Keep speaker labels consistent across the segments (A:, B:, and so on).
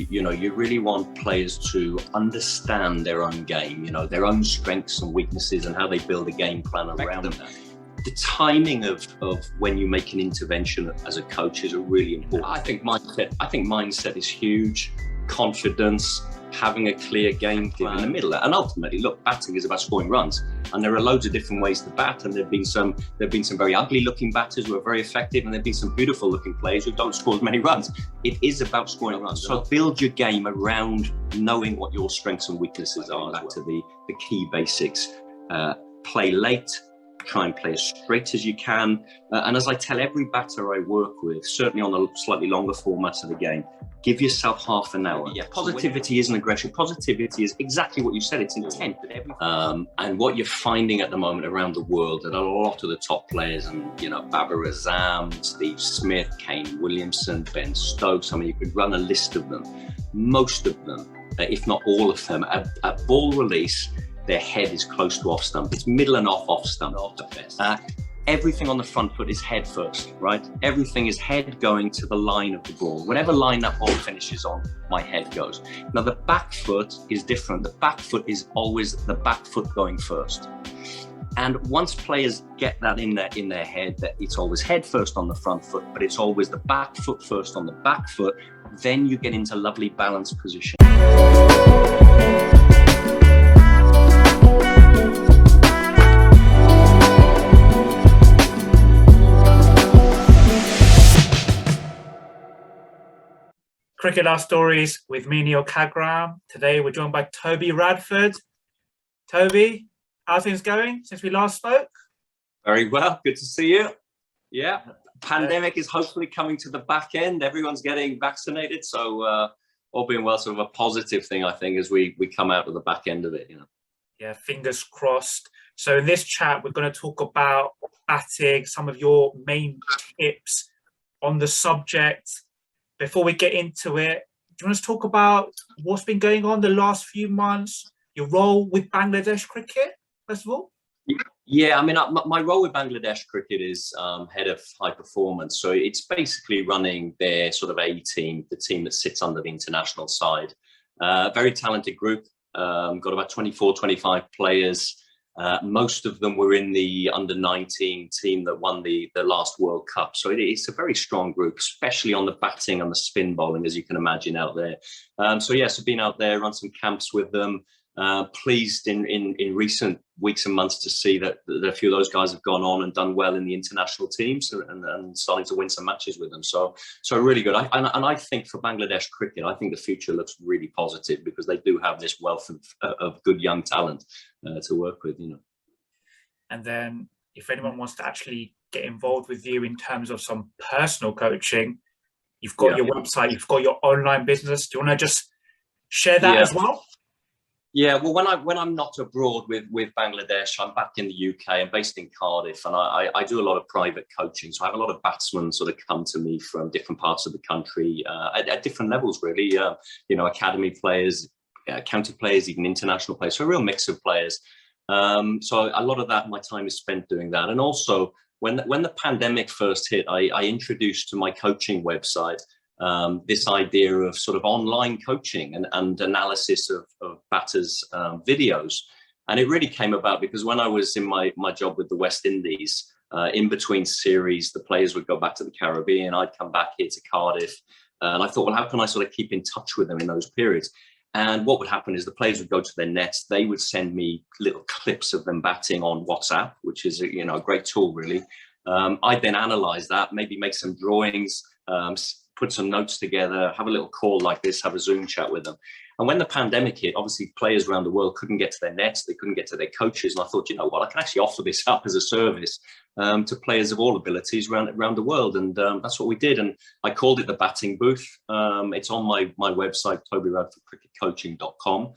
A: you really want players to understand their own game, their own strengths and weaknesses and how they build a game plan around them. The timing of when you make an intervention as a coach is a really important. I think mindset is huge. Confidence, having a clear game plan in the middle, and ultimately, look, batting is about scoring runs, and there are loads of different ways to bat. And there've been some very ugly-looking batters who are very effective, and there've been some beautiful-looking players who don't score as many runs. It is about scoring runs. So build your game around knowing what your strengths and weaknesses are. Back to the key basics: play late. Try and play as straight as you can. And as I tell every batter I work with, certainly on the slightly longer formats of the game, give yourself half an hour. Yeah, positivity isn't aggression. Positivity is exactly what you said. It's intent. And what you're finding at the moment around the world, that a lot of the top players, and Babar Azam, Steve Smith, Kane Williamson, Ben Stokes, I mean, you could run a list of them. Most of them, if not all of them, at ball release, their head is close to off stump. It's middle and off stump. Everything on the front foot is head first, right? Everything is head going to the line of the ball. Whatever line that ball finishes on, my head goes. Now the back foot is different. The back foot is always the back foot going first. And once players get that in their head, that it's always head first on the front foot, but it's always the back foot first on the back foot, then you get into lovely balanced position.
B: Cricket Life Stories with me, Neil Kagram. Today we're joined by Toby Radford. Toby, how are things going since we last spoke?
A: Very well, good to see you. Yeah, pandemic is hopefully coming to the back end. Everyone's getting vaccinated, so all being well, sort of a positive thing, I think, as we come out of the back end of it.
B: Yeah, fingers crossed. So in this chat, we're going to talk about batting, some of your main tips on the subject. Before we get into it, do you want to talk about what's been going on the last few months, your role with Bangladesh cricket, first of all?
A: Yeah, I mean, my role with Bangladesh cricket is head of high performance. So it's basically running their sort of A team, the team that sits under the international side. Very talented group, got about 24, 25 players. Most of them were in the under-19 team that won the last World Cup. So it's a very strong group, especially on the batting and the spin bowling, as you can imagine out there. So yes, I've been out there, run some camps with them. Pleased in recent weeks and months to see that a few of those guys have gone on and done well in the international teams and starting to win some matches with them. So really good. I think for Bangladesh cricket, I think the future looks really positive because they do have this wealth of good young talent to work with.
B: And then if anyone wants to actually get involved with you in terms of some personal coaching, you've got your website, you've got your online business. Do you want to just share that as well?
A: Yeah, well, when I'm not abroad with Bangladesh, I'm back in the UK. I'm based in Cardiff, and I do a lot of private coaching. So I have a lot of batsmen sort of come to me from different parts of the country at different levels, really. Academy players, county players, even international players. So a real mix of players. So a lot of that, my time is spent doing that. And also, when the pandemic first hit, I introduced to my coaching website this idea of sort of online coaching and analysis of batters' videos. And it really came about because when I was in my job with the West Indies, in between series, the players would go back to the Caribbean, I'd come back here to Cardiff, and I thought, well, how can I sort of keep in touch with them in those periods? And what would happen is the players would go to their nets, they would send me little clips of them batting on WhatsApp, which is a great tool, really. I'd then analyze that, maybe make some drawings, put some notes together, have a little call like this, have a Zoom chat with them. And when the pandemic hit, obviously players around the world couldn't get to their nets, they couldn't get to their coaches. And I thought, I can actually offer this up as a service to players of all abilities around the world. And that's what we did. And I called it the batting booth. It's on my website, tobyradfordcricketcoaching.com.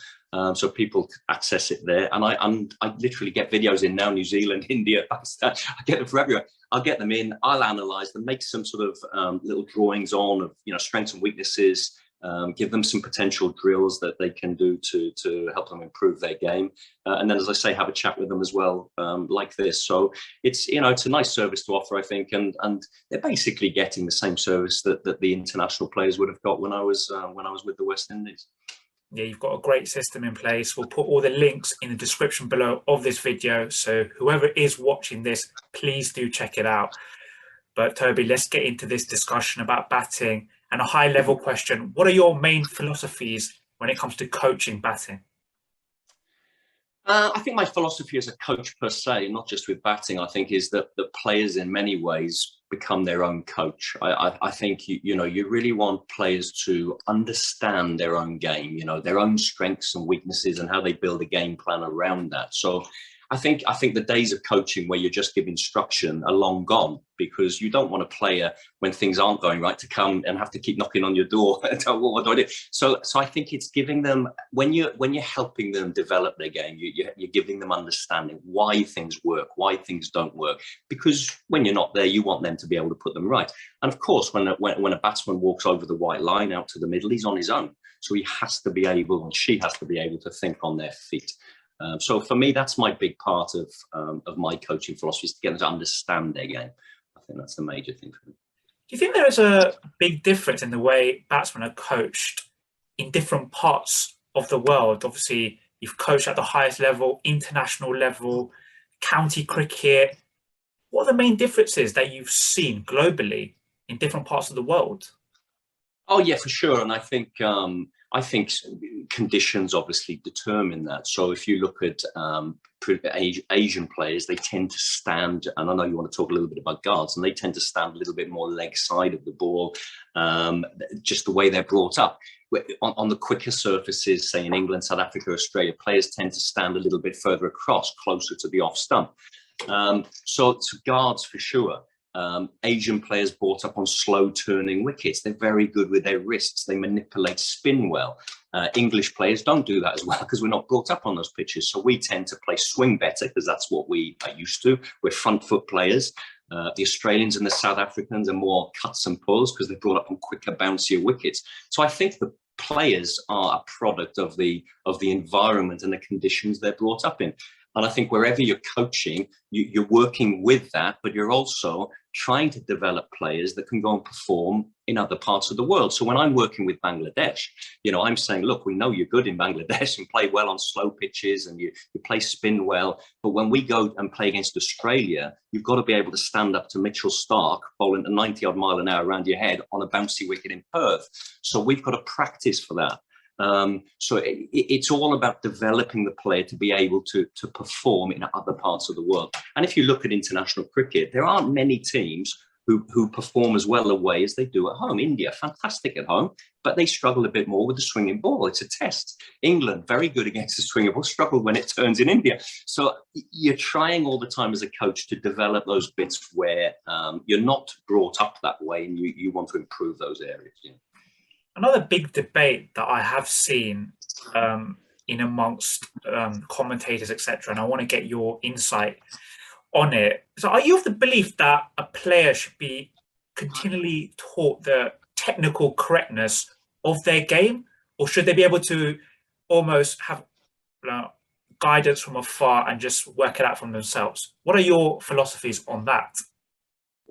A: So people access it there. And I literally get videos in now, New Zealand, India, Pakistan. I get them from everywhere. I'll get them in, I'll analyze them, make some sort of little drawings of, strengths and weaknesses, give them some potential drills that they can do to help them improve their game. And then, as I say, have a chat with them as well, like this. So it's, it's a nice service to offer, I think. And they're basically getting the same service that the international players would have got when I was with the West Indies.
B: Yeah, you've got a great system in place. We'll put all the links in the description below of this video. So whoever is watching this, please do check it out. But Toby, let's get into this discussion about batting and a high level question. What are your main philosophies when it comes to coaching batting?
A: I think my philosophy as a coach per se, not just with batting, I think is that the players in many ways become their own coach. I think, you really want players to understand their own game, their own strengths and weaknesses and how they build a game plan around that. So I think the days of coaching where you're just giving instruction are long gone, because you don't want a player when things aren't going right to come and have to keep knocking on your door and tell what do I do. So I think it's giving them, when you're helping them develop their game, you're giving them understanding why things work, why things don't work. Because when you're not there, you want them to be able to put them right. And of course, when a batsman walks over the white line out to the middle, he's on his own. So he has to be able, and she has to be able to think on their feet. So for me, that's my big part of my coaching philosophy, is to get them to understand their game. I think that's the major thing for me.
B: Do you think there is a big difference in the way batsmen are coached in different parts of the world? Obviously, you've coached at the highest level, international level, county cricket. What are the main differences that you've seen globally in different parts of the world?
A: Oh, yeah, for sure. And I think conditions obviously determine that. So if you look at Asian players, they tend to stand, and I know you want to talk a little bit about guards, and they tend to stand a little bit more leg side of the ball, just the way they're brought up. On the quicker surfaces, say in England, South Africa, Australia, players tend to stand a little bit further across, closer to the off stump. So guards for sure. Asian players brought up on slow turning wickets. They're very good with their wrists. They manipulate spin well. English players don't do that as well, because we're not brought up on those pitches. So we tend to play swing better, because that's what we are used to. We're front foot players. The Australians and the South Africans are more cuts and pulls, because they're brought up on quicker, bouncier wickets. So I think the players are a product of the environment and the conditions they're brought up in. And I think wherever you're coaching, you're working with that, but you're also trying to develop players that can go and perform in other parts of the world. So when I'm working with Bangladesh, I'm saying, look, we know you're good in Bangladesh and play well on slow pitches and you play spin well. But when we go and play against Australia, you've got to be able to stand up to Mitchell Starc bowling at 90 odd mile an hour around your head on a bouncy wicket in Perth. So we've got to practice for that. So it's all about developing the player to be able to perform in other parts of the world. And if you look at international cricket, there aren't many teams who perform as well away as they do at home. India, fantastic at home, but they struggle a bit more with the swinging ball. It's a test. England, very good against the swinging ball, struggle when it turns in India. So you're trying all the time as a coach to develop those bits where you're not brought up that way, and you want to improve those areas. Yeah.
B: Another big debate that I have seen in amongst commentators, etc., and I want to get your insight on it. So are you of the belief that a player should be continually taught the technical correctness of their game, or should they be able to almost have guidance from afar and just work it out from themselves? What are your philosophies on that?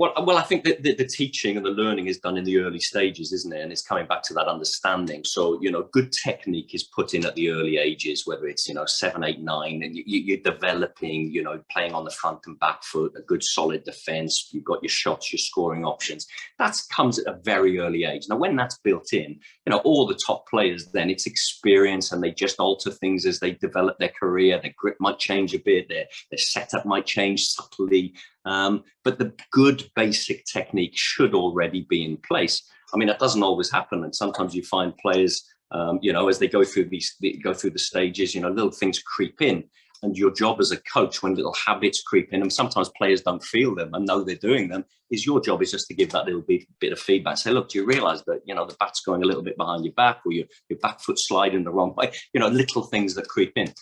A: Well, I think that the teaching and the learning is done in the early stages, isn't it? And it's coming back to that understanding. So, good technique is put in at the early ages, whether it's, 7, 8, 9, and you're developing, playing on the front and back foot, a good solid defense. You've got your shots, your scoring options. That comes at a very early age. Now, when that's built in, all the top players, then it's experience, and they just alter things as they develop their career. Their grip might change a bit. Their setup might change subtly. But the good basic technique should already be in place. I mean, that doesn't always happen, and sometimes you find players, as they go through the stages, little things creep in, and your job as a coach, when little habits creep in, and sometimes players don't feel them and know they're doing them, is your job is just to give that little bit of feedback. Say, look, do you realise that the bat's going a little bit behind your back, or your back foot sliding the wrong way? Little things that creep in.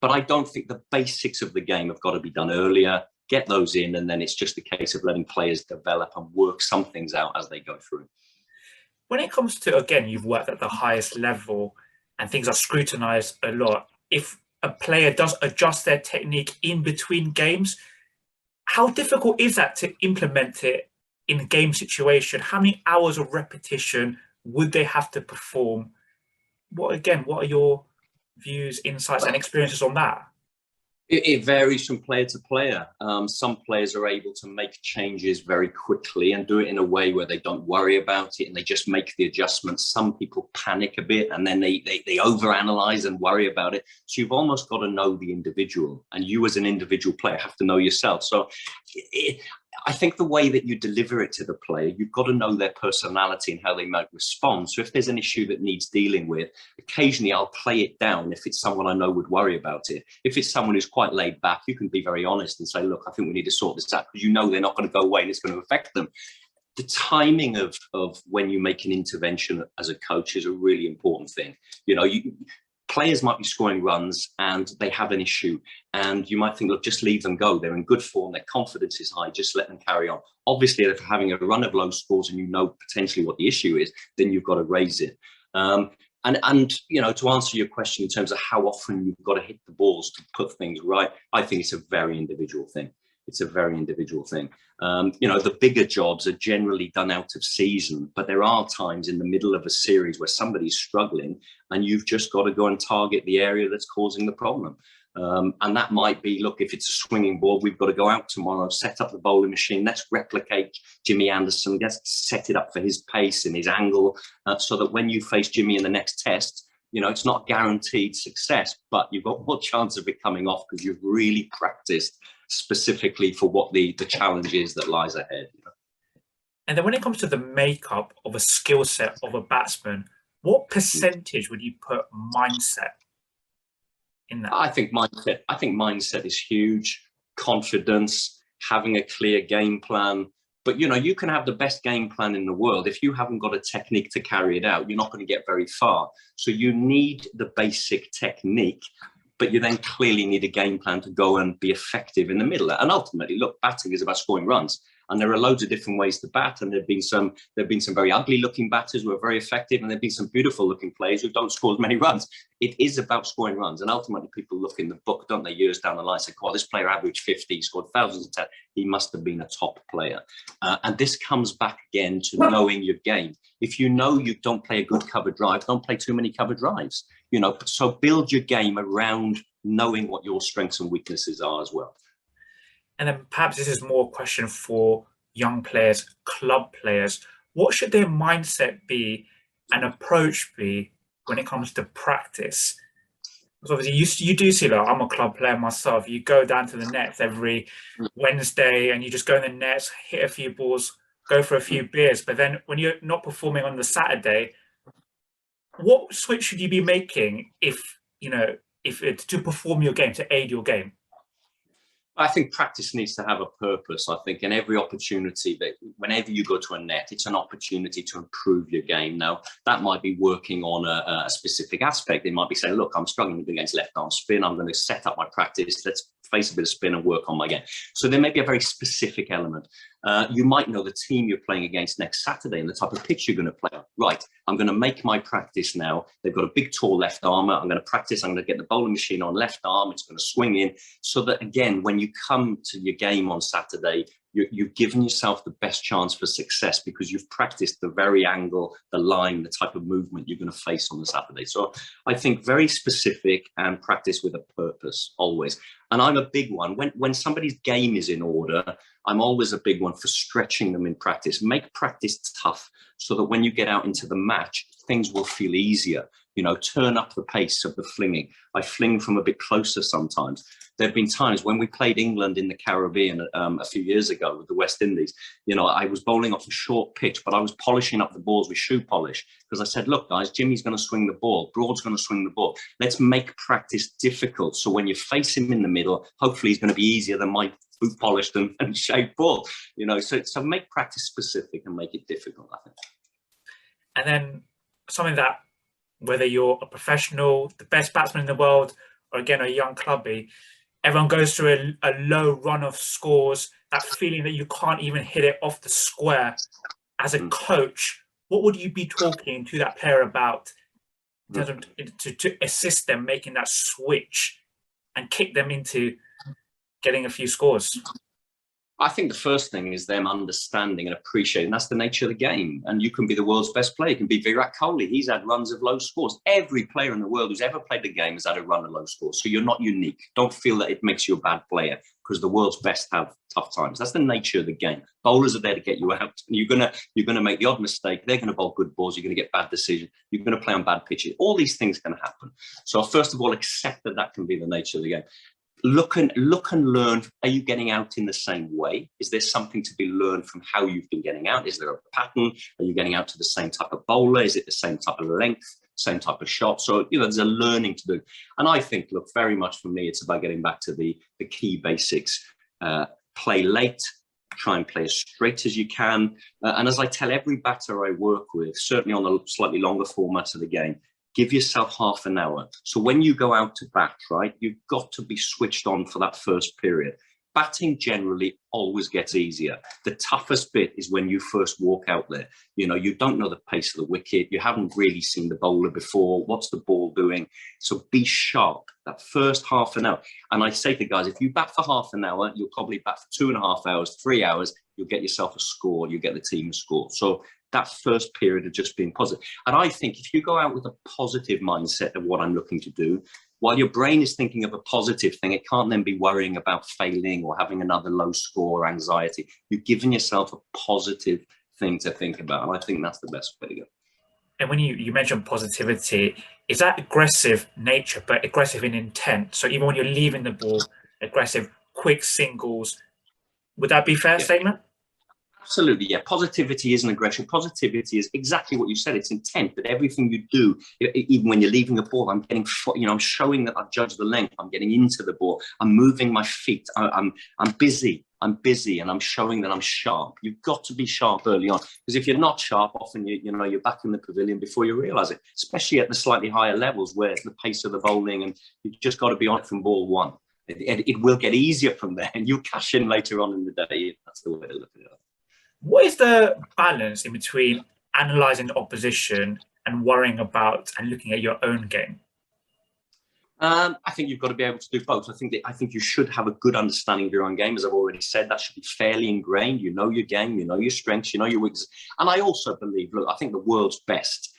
A: But I don't think the basics of the game have got to be done earlier. Get those in, and then it's just a case of letting players develop and work some things out as they go through.
B: When it comes to, again, you've worked at the highest level and things are scrutinized a lot. If a player does adjust their technique in between games, how difficult is that to implement it in a game situation? How many hours of repetition would they have to perform? What are your views, insights, and experiences on that?
A: It varies from player to player. Some players are able to make changes very quickly and do it in a way where they don't worry about it and they just make the adjustments. Some people panic a bit and then they overanalyze and worry about it. So you've almost got to know the individual, and you as an individual player have to know yourself. So I think the way that you deliver it to the player, you've got to know their personality and how they might respond. So if there's an issue that needs dealing with, occasionally I'll play it down if it's someone I know would worry about it. If it's someone who's quite laid back, you can be very honest and say, look, I think we need to sort this out, because you know they're not going to go away and it's going to affect them. The timing of when you make an intervention as a coach is a really important thing. You know, players might be scoring runs and they have an issue, and you might think, look, just leave them go. They're in good form. Their confidence is high. Just let them carry on. Obviously, if they're having a run of low scores and you know potentially what the issue is, then you've got to raise it. And you know, to answer your question in terms of how often you've got to hit the balls to put things right, I think it's a very individual thing. It's a very individual thing. You know, the bigger jobs are generally done out of season, but there are times in the middle of a series where somebody's struggling and you've just got to go and target the area that's causing the problem. And that might be, look, if it's a swinging ball, we've got to go out tomorrow, set up the bowling machine. Let's replicate Jimmy Anderson. Let's set it up for his pace and his angle, so that when you face Jimmy in the next test, you know, it's not guaranteed success, but you've got more chance of it coming off because you've really practiced specifically for what the challenge is that lies ahead. You know?
B: And then when it comes to the makeup of a skill set of a batsman, what percentage would you put mindset in that?
A: I think mindset is huge. Confidence, having a clear game plan. But, you know, you can have the best game plan in the world. If you haven't got a technique to carry it out, you're not going to get very far. So you need the basic technique, but you then clearly need a game plan to go and be effective in the middle. And ultimately, look, batting is about scoring runs. And there are loads of different ways to bat. And there've been some very ugly looking batters who are very effective. And there've been some beautiful looking players who don't score as many runs. It is about scoring runs. And ultimately people look in the book, don't they, years down the line, say, oh, this player averaged 50, he scored thousands of times. He must have been a top player. And this comes back again to knowing your game. If you know you don't play a good cover drive, don't play too many cover drives. You know, so build your game around knowing what your strengths and weaknesses are as well.
B: And then perhaps this is more a question for young players, club players. What should their mindset be and approach be when it comes to practice? Because obviously you do see that. I'm a club player myself. You go down to the nets every Wednesday and you just go in the nets, hit a few balls, go for a few beers. But then when you're not performing on the Saturday, what switch should you be making if to perform your game, to aid your game?
A: I think practice needs to have a purpose. I think in every opportunity that whenever you go to a net, it's an opportunity to improve your game. Now, that might be working on a specific aspect. It might be saying, look, I'm struggling against left arm spin. I'm going to set up my practice. Let's face a bit of spin and work on my game. So there may be a very specific element. You might know the team you're playing against next Saturday and the type of pitch you're going to play on. Right, I'm going to make my practice now. They've got a big, tall left armer. I'm going to practice. I'm going to get the bowling machine on left arm. It's going to swing in so that, again, when you come to your game on Saturday, you've given yourself the best chance for success because you've practiced the very angle, the line, the type of movement you're going to face on the Saturday. So I think very specific and practice with a purpose always. And I'm a big one. When somebody's game is in order, I'm always a big one for stretching them in practice. Make practice tough so that when you get out into the match, things will feel easier. You know, turn up the pace of the flinging. I fling from a bit closer sometimes. There have been times when we played England in the Caribbean a few years ago with the West Indies. You know, I was bowling off a short pitch, but I was polishing up the balls with shoe polish because I said, look, guys, Jimmy's going to swing the ball. Broad's going to swing the ball. Let's make practice difficult. So when you face him in the middle, hopefully he's going to be easier than my boot polished and shaped ball. You know, so make practice specific and make it difficult, I think.
B: And then something that, whether you're a professional, the best batsman in the world, or again, a young clubby, everyone goes through a low run of scores, that feeling that you can't even hit it off the square. As a coach, what would you be talking to that player about in terms of to assist them making that switch and kick them into getting a few scores?
A: I think the first thing is them understanding and appreciating that's the nature of the game. And you can be the world's best player. You can be Virat Kohli. He's had runs of low scores. Every player in the world who's ever played the game has had a run of low scores. So you're not unique. Don't feel that it makes you a bad player because the world's best have tough times. That's the nature of the game. Bowlers are there to get you out. And you're gonna make the odd mistake. They're going to bowl good balls. You're going to get bad decisions. You're going to play on bad pitches. All these things can happen. So first of all, accept that that can be the nature of the game. Look and learn. Are you getting out in the same way? Is there something to be learned from how you've been getting out? Is there a pattern? Are you getting out to the same type of bowler? Is it the same type of length, same type of shot? So, there's a learning to do. And I think, look, very much for me, it's about getting back to the key basics. Play late, try and play as straight as you can. And as I tell every batter I work with, certainly on the slightly longer formats of the game, give yourself half an hour. So when you go out to bat, right, you've got to be switched on for that first period. Batting generally always gets easier. The toughest bit is when you first walk out there. You don't know the pace of the wicket. You haven't really seen the bowler before. What's the ball doing? So be sharp that first half an hour. And I say to guys, if you bat for half an hour, you'll probably bat for 2.5 hours, 3 hours. You'll get yourself a score. You'll get the team a score. So that first period of just being positive. And I think if you go out with a positive mindset of what I'm looking to do, while your brain is thinking of a positive thing, it can't then be worrying about failing or having another low score or anxiety. You've given yourself a positive thing to think about. And I think that's the best way to go.
B: And when you mentioned positivity, is that aggressive nature, but aggressive in intent? So even when you're leaving the ball, aggressive, quick singles, would that be a fair statement?
A: Absolutely, yeah. Positivity isn't aggression. Positivity is exactly what you said. It's intent that everything you do, even when you're leaving the ball, I'm showing that I've judged the length. I'm getting into the ball. I'm moving my feet. I'm busy. And I'm showing that I'm sharp. You've got to be sharp early on, because if you're not sharp, often you're back in the pavilion before you realise it. Especially at the slightly higher levels where it's the pace of the bowling, and you've just got to be on it from ball one. It will get easier from there, and you'll cash in later on in the day. That's the way to look at it.
B: What is the balance in between analysing the opposition and worrying about and looking at your own game?
A: I think you've got to be able to do both. I think you should have a good understanding of your own game, as I've already said. That should be fairly ingrained. You know your game, you know your strengths, you know your weaknesses. And I also believe, look, I think the world's best,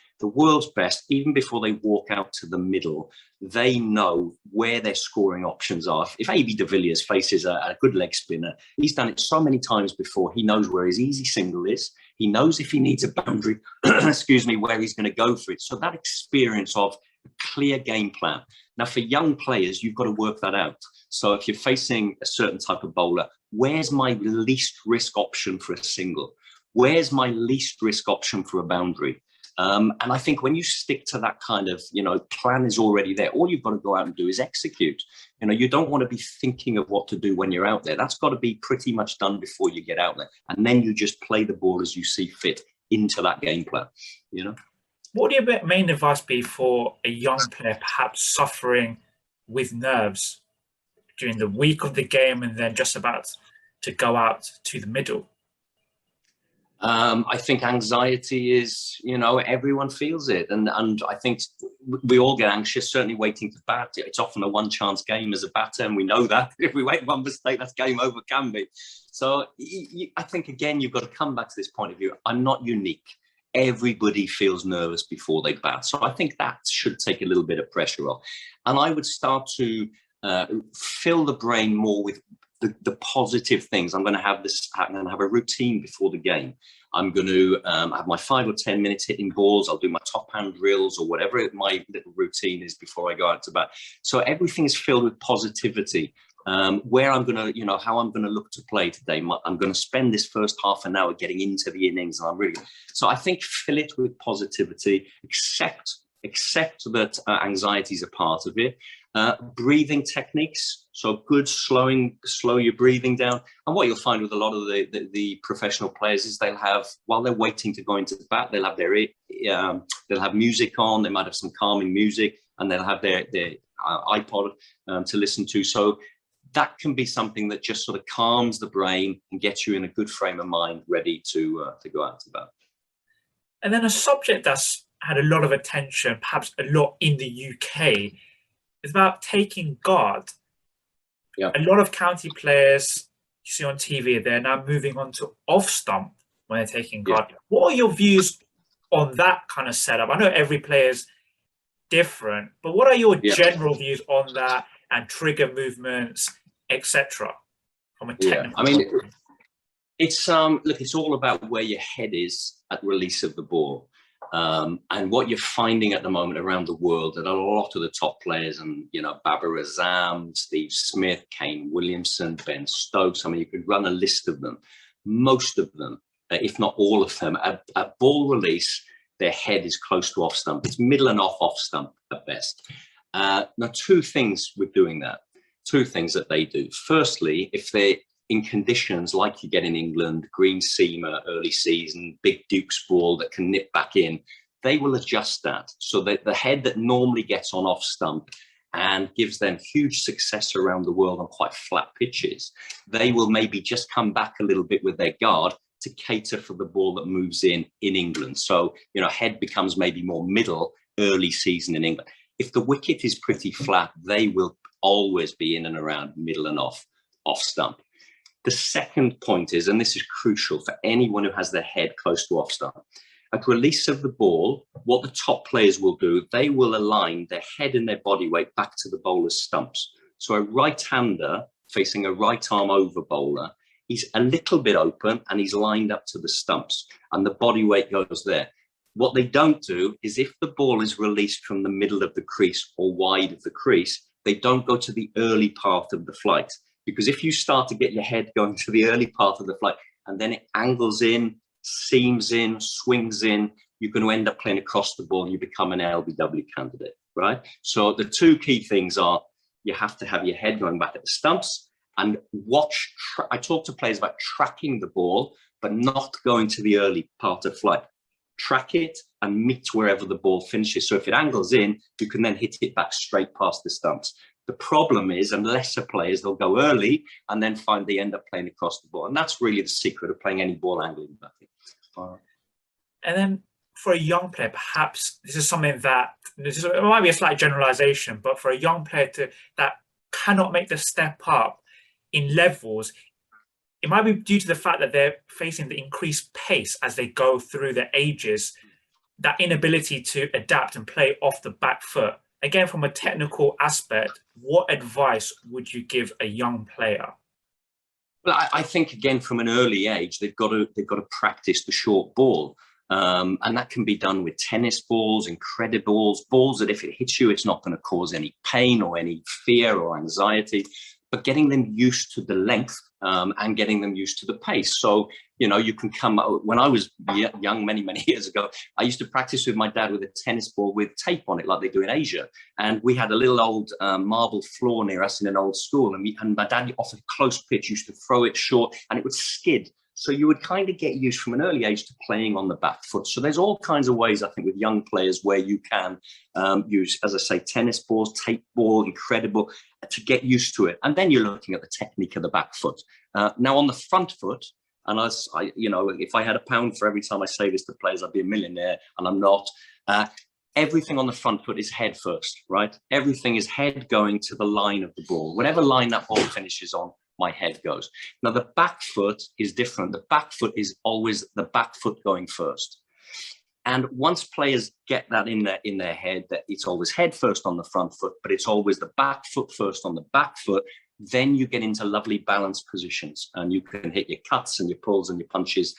A: even before they walk out to the middle, they know where their scoring options are. If A.B. de Villiers faces a good leg spinner, he's done it so many times before. He knows where his easy single is. He knows if he needs a boundary, where he's going to go for it. So that experience of a clear game plan. Now, for young players, you've got to work that out. So if you're facing a certain type of bowler, where's my least risk option for a single? Where's my least risk option for a boundary? And I think when you stick to that kind of, plan is already there. All you've got to go out and do is execute. You don't want to be thinking of what to do when you're out there. That's got to be pretty much done before you get out there. And then you just play the ball as you see fit into that game plan,
B: What would your main advice be for a young player perhaps suffering with nerves during the week of the game and then just about to go out to the middle?
A: I think anxiety is, everyone feels it. And I think we all get anxious, certainly waiting to bat. It's often a one-chance game as a batter, and we know that. If we make one mistake, that's game over, can be. So I think, again, you've got to come back to this point of view. I'm not unique. Everybody feels nervous before they bat. So I think that should take a little bit of pressure off. And I would start to fill the brain more with the positive things. I'm going to have a routine before the game. I'm going to have my 5 or 10 minutes hitting balls. I'll do my top hand drills or whatever my little routine is before I go out to bat. So everything is filled with positivity. Where I'm going to, how I'm going to look to play today. I'm going to spend this first half an hour getting into the innings. And so I think fill it with positivity, accept that anxiety is a part of it. Breathing techniques, so good slow your breathing down. And what you'll find with a lot of the professional players is they'll have, while they're waiting to go into the bat, they'll have they'll have music on. They might have some calming music, and they'll have their iPod to listen to. So that can be something that just sort of calms the brain and gets you in a good frame of mind, ready to go out to bat.
B: And then a subject that's had a lot of attention, perhaps a lot in the UK, is about taking guard.
A: Yeah.
B: A lot of county players you see on TV, they're now moving on to off stump when they're taking guard.
A: Yeah.
B: What are your views on that kind of setup? I know every player's different, but what are your general views on that and trigger movements, etc., from a technical
A: I mean,
B: point of view?
A: it's look, it's all about where your head is at release of the ball. And what you're finding at the moment around the world, that a lot of the top players, and Babar Azam, Steve Smith, Kane Williamson, Ben Stokes, I mean, you could run a list of them. Most of them, if not all of them, at ball release, their head is close to off stump. It's middle and off stump at best. Now, two things with doing that. Two things that they do. Firstly, if they're in conditions like you get in England, green seamer, early season, big Duke's ball that can nip back in, they will adjust that so that the head that normally gets on off stump and gives them huge success around the world on quite flat pitches, they will maybe just come back a little bit with their guard to cater for the ball that moves in England. So, head becomes maybe more middle, early season in England. If the wicket is pretty flat, they will always be in and around middle and off stump. The second point is, and this is crucial for anyone who has their head close to off stump, at release of the ball, what the top players will do, they will align their head and their body weight back to the bowler's stumps. So a right-hander facing a right arm over bowler, he's a little bit open and he's lined up to the stumps and the body weight goes there. What they don't do is, if the ball is released from the middle of the crease or wide of the crease, they don't go to the early part of the flight. Because if you start to get your head going to the early part of the flight and then it angles in, seams in, swings in, you're going to end up playing across the ball and you become an LBW candidate, right? So the two key things are, you have to have your head going back at the stumps and watch. I talk to players about tracking the ball, but not going to the early part of flight. Track it and meet wherever the ball finishes. So if it angles in, you can then hit it back straight past the stumps. The problem is, and lesser players, they'll go early and then find they end up playing across the ball. And that's really the secret of playing any ball angling batting.
B: And then for a young player, perhaps this is something that, it might be a slight generalization, but for a young player that cannot make the step up in levels, it might be due to the fact that they're facing the increased pace as they go through their ages, that inability to adapt and play off the back foot. Again, from a technical aspect, what advice would you give a young player?
A: Well, I think, again, from an early age, they've got to practice the short ball. And that can be done with tennis balls, incredibles, balls that if it hits you, it's not going to cause any pain or any fear or anxiety, but getting them used to the length and getting them used to the pace. So, you can come, when I was young, many, many years ago, I used to practice with my dad with a tennis ball with tape on it, like they do in Asia. And we had a little old marble floor near us in an old school. And my dad, off a close pitch, used to throw it short and it would skid. So you would kind of get used from an early age to playing on the back foot. So there's all kinds of ways, I think, with young players where you can use, as I say, tennis balls, tape ball, incredible, to get used to it. And then you're looking at the technique of the back foot. Now on the front foot, and if I had a pound for every time I say this to players, I'd be a millionaire, and I'm not. Everything on the front foot is head first, right? Everything is head going to the line of the ball. Whatever line that ball finishes on, my head goes. Now, the back foot is different. The back foot is always the back foot going first. And once players get that in their head, that it's always head first on the front foot, but it's always the back foot first on the back foot, then you get into lovely balanced positions and you can hit your cuts and your pulls and your punches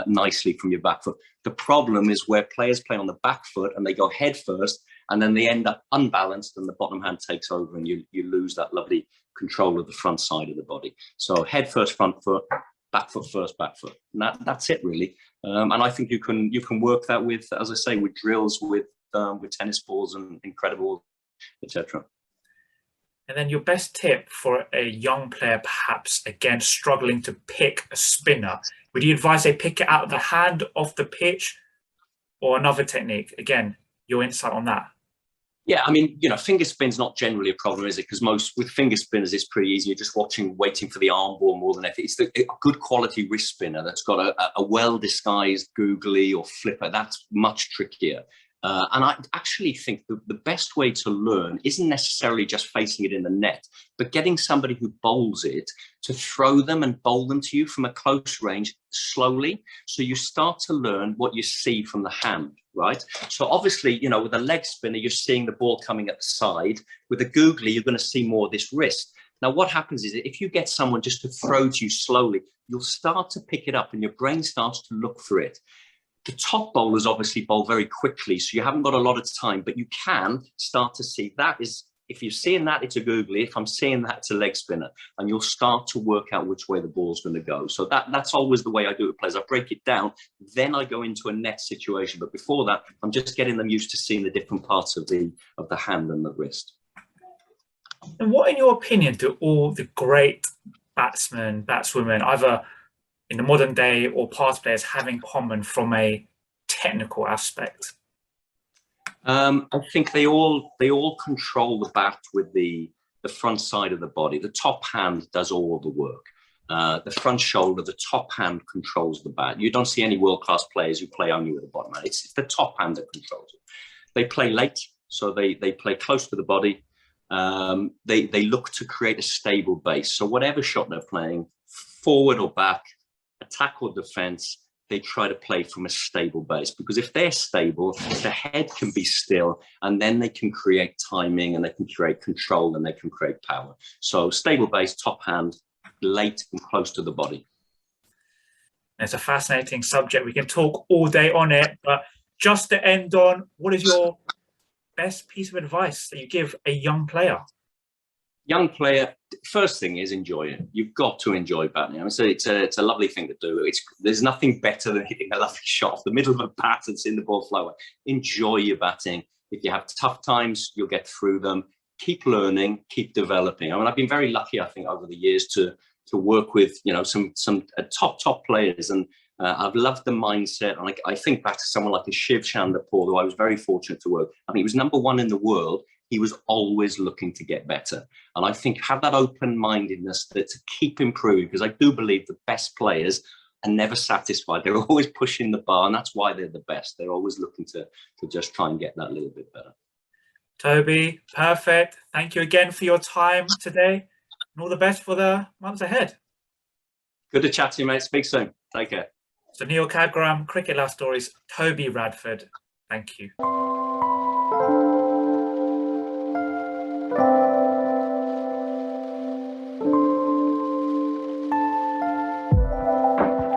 A: nicely from your back foot. The problem is where players play on the back foot and they go head first and then they end up unbalanced and the bottom hand takes over and you lose that lovely control of the front side of the body. So head first, front foot, back foot first, back foot. And that's it really. And I think you can work that with, as I say, with drills, with tennis balls and incredible, etc.
B: And then your best tip for a young player, perhaps, again, struggling to pick a spinner. Would you advise they pick it out of the hand, off the pitch, or another technique? Again, your insight on that.
A: Yeah, I mean, finger spin's not generally a problem, is it? Because with finger spinners, it's pretty easy. You're just waiting for the arm ball more than anything. It's a good quality wrist spinner that's got a well-disguised googly or flipper. That's much trickier. And I actually think the best way to learn isn't necessarily just facing it in the net, but getting somebody who bowls it to throw them and bowl them to you from a close range slowly. So you start to learn what you see from the hand, right? So obviously, with a leg spinner, you're seeing the ball coming at the side. With a googly, you're going to see more of this wrist. Now, what happens is if you get someone just to throw to you slowly, you'll start to pick it up and your brain starts to look for it. The top bowlers obviously bowl very quickly, so you haven't got a lot of time, but you can start to see that is, if you're seeing that, it's a googly. If I'm seeing that, it's a leg spinner, and you'll start to work out which way the ball's going to go. So that's always the way I do it with players. I break it down, then I go into a net situation. But before that, I'm just getting them used to seeing the different parts of the hand and the wrist.
B: And what, in your opinion, do all the great batsmen, batswomen, either in the modern day or past players, have in common from a technical aspect?
A: I think they all control the bat with the front side of the body. The top hand does all the work. The front shoulder, the top hand controls the bat. You don't see any world-class players who play only with the bottom hand. It's the top hand that controls it. They play late, so they play close to the body. They look to create a stable base. So whatever shot they're playing, forward or back, attack or defense, they try to play from a stable base, because if they're stable, the head can be still, and then they can create timing, and they can create control, and they can create power. So stable base, top hand, late and close to the body.
B: It's a fascinating subject. We can talk all day on it, but just to end on, what is your best piece of advice that you give a young player?
A: Young player, first thing is enjoy it. You've got to enjoy batting. I mean, so it's a lovely thing to do. There's nothing better than hitting a lovely shot off the middle of a bat and seeing the ball flow. Enjoy your batting. If you have tough times, you'll get through them. Keep learning, keep developing. I mean, I've been very lucky, I think, over the years to work with some top players, and I've loved the mindset. And I think back to someone like a Shiv Chanderpaul, who I was very fortunate to work. I mean, he was #1 in the world. He was always looking to get better. And I think have that open-mindedness to keep improving, because I do believe the best players are never satisfied. They're always pushing the bar, and that's why they're the best. They're always looking to just try and get that little bit better.
B: Toby, perfect. Thank you again for your time today, and all the best for the months ahead.
A: Good to chat to you, mate. Speak soon. Take care.
B: So Neil Cadgram, Cricket Love Stories, Toby Radford. Thank you.